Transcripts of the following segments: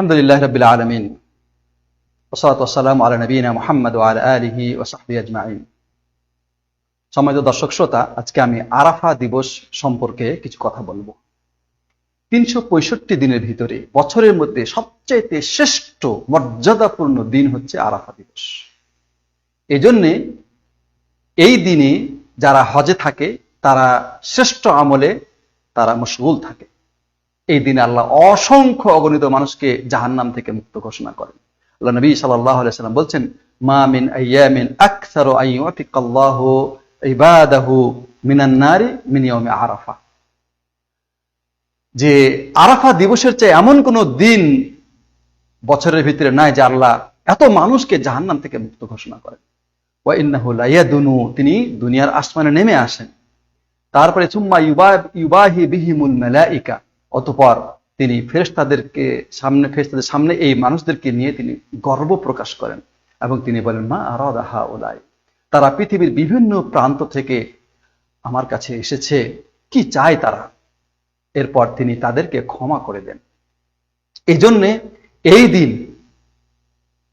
আলহামদুলিল্লাহ রাব্বিল আলামিন ওয়াসসালাতু ওয়াসসালামু আলা নবিয়িনা মুহাম্মদ ওয়া আলা আলিহি ওয়া সাহবিহি আজমাইন। সম্মানিত দর্শক শ্রোতা, আজকে আমি আরাফা দিবস সম্পর্কে কিছু কথা বলবো। 365 দিনের ভিতরে বছরের মধ্যে সবচেয়ে শ্রেষ্ঠ মর্যাদাপূর্ণ দিন হচ্ছে আরাফা দিবস। এজন্য এই দিনে যারা হজে থাকে তারা শ্রেষ্ঠ আমলে তারা মশগুল থাকে। এই দিনে আল্লাহ অসংখ্য অগণিত মানুষকে জাহান্নাম থেকে মুক্ত ঘোষণা করেন। আল্লাহ নবী সাল্লাল্লাহু আলাইহি ওয়াসাল্লাম বলছেন, মা মিন আইয়ামিন আকসারু আন ইউতিকাল্লাহু ইবাদাহু মিনান নারি মিন ইয়াউমি আরাফা। যে আরাফা দিবসের চেয়ে এমন কোন দিন বছরের ভিতরে নাই যে আল্লাহ এত মানুষকে জাহান্নাম থেকে মুক্ত ঘোষণা করেন। ওয়া ইন্নাহু লা ইয়াদুনু, তিনি দুনিয়ার আসমানে নেমে আসেন। তারপরে সুম্মা ইউবাহি বিহিমুল মালাইকা, অতঃপর তিনি ফেরেশতাদের সামনে এই মানুষদেরকে নিয়ে তিনি গর্ব প্রকাশ করেন এবং তিনি বলেন, মা আরাদা হাউলাই, তারা পৃথিবীর বিভিন্ন প্রান্ত থেকে আমার কাছে এসেছে, কি চায় তারা? এরপর তিনি তাদেরকে ক্ষমা করে দেন। এই জন্যে এই দিন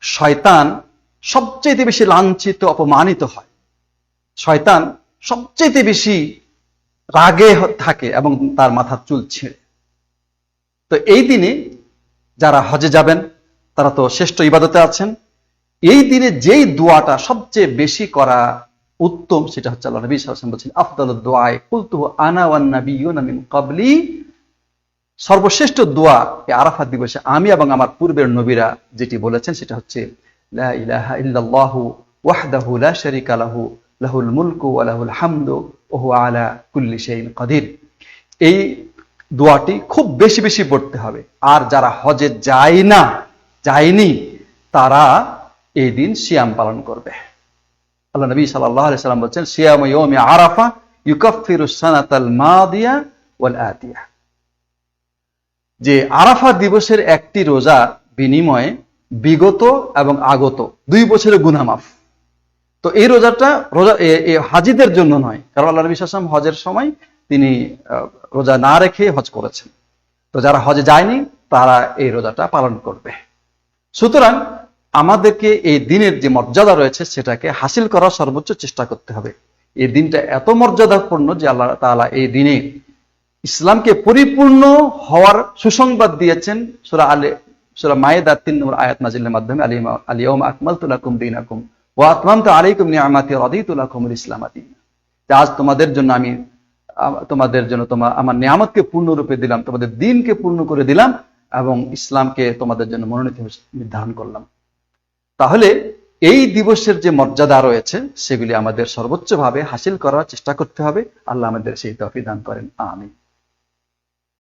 শয়তান সবচেয়ে বেশি লাঞ্ছিত অপমানিত হয়। শয়তান সবচেয়ে বেশি রাগে থাকে এবং তার মাথার চুল ছিঁড়ে। তো এই দিনে যারা হজে যাবেন তারা তো শ্রেষ্ঠ ইবাদতে আছেন। এই দিনে যেই দোয়াটা সবচেয়ে বেশি করা উত্তম সেটা হচ্ছে, আল্লাহ নবী সাল্লাল্লাহু আলাইহি ওয়াসাল্লাম বলেছেন, আফদালুদ দুআ কুলতুহু আনা ওয়ান নাবিয়্যুনা মিন ক্বাবলি, সর্বশ্রেষ্ঠ দোয়া এই আরাফাত দিবসে আমি এবং আমার পূর্বের নবীরা যেটি বলেছেন সেটা হচ্ছে, লা ইলাহা ইল্লাল্লাহু ওয়াহদাহু লা শারীকা লাহু লাহুল মুলকু ওয়া লাহুল হামদু ওয়া হুয়া আলা কুল্লি শাইইন কাদির। এই দোয়াটি খুব বেশি বেশি পড়তে হবে। আর যারা হজে যায়নি তারা এই দিন সিয়াম পালন করবে। আল্লাহ নবী সাল্লাল্লাহু আলাইহি ওয়াসাল্লাম বলেন, সিয়ামু ইয়াউমি আরাফা ইউকাফফিরুস সানাতাল মাদিয়া ওয়াল আতিয়া। যে আরাফা দিবসের একটি রোজার বিনিময়ে বিগত এবং আগত 2 বছরের গুনাহ মাফ। তো এই রোজা হাজীদের জন্য নয়, কারণ আল্লাহ নবী সাল্লাল্লাহু আলাইহি ওয়াসাল্লাম হজের সময় তিনি রোজা না রেখে হজ করেছেন। তো যারা হজে যায়নি তারা এই রোজাটা পালন করবে। সুতরাং আমাদেরকে এই দিনের যে মর্যাদা রয়েছে সেটাকে হাসিল করার সর্বোচ্চ চেষ্টা করতে হবে। এই দিনটা এত মর্যাদাপূর্ণ যে আল্লাহ তাআলা এই দিনে ইসলামকে পরিপূর্ণ হওয়ার সুসংবাদ দিয়েছেন। সূরা মায়েদার 3 নম্বর আয়াত নাযিলের মাধ্যমে, আল ইয়াউমা আকমালতু লাকুম দীনাকুম ওয়া আতমামতু আলাইকুম নি'মাতি ওয়া রাদিতু লাকুমুল ইসলাম দীনা। আজ তোমাদের জন্য আমার নিয়ামতকে পূর্ণরূপে দিলাম, তোমাদের দ্বীনকে পূর্ণ করে দিলাম এবং ইসলামকে তোমাদের জন্য মনোনীত নির্ধারণ করলাম। তাহলে এই দিবসের যে মর্যাদা রয়েছে সেগুলি আমাদের সর্বোচ্চভাবে হাসিল করার চেষ্টা করতে হবে। আল্লাহ আমাদের সেই তৌফিক দান করেন, আমিন।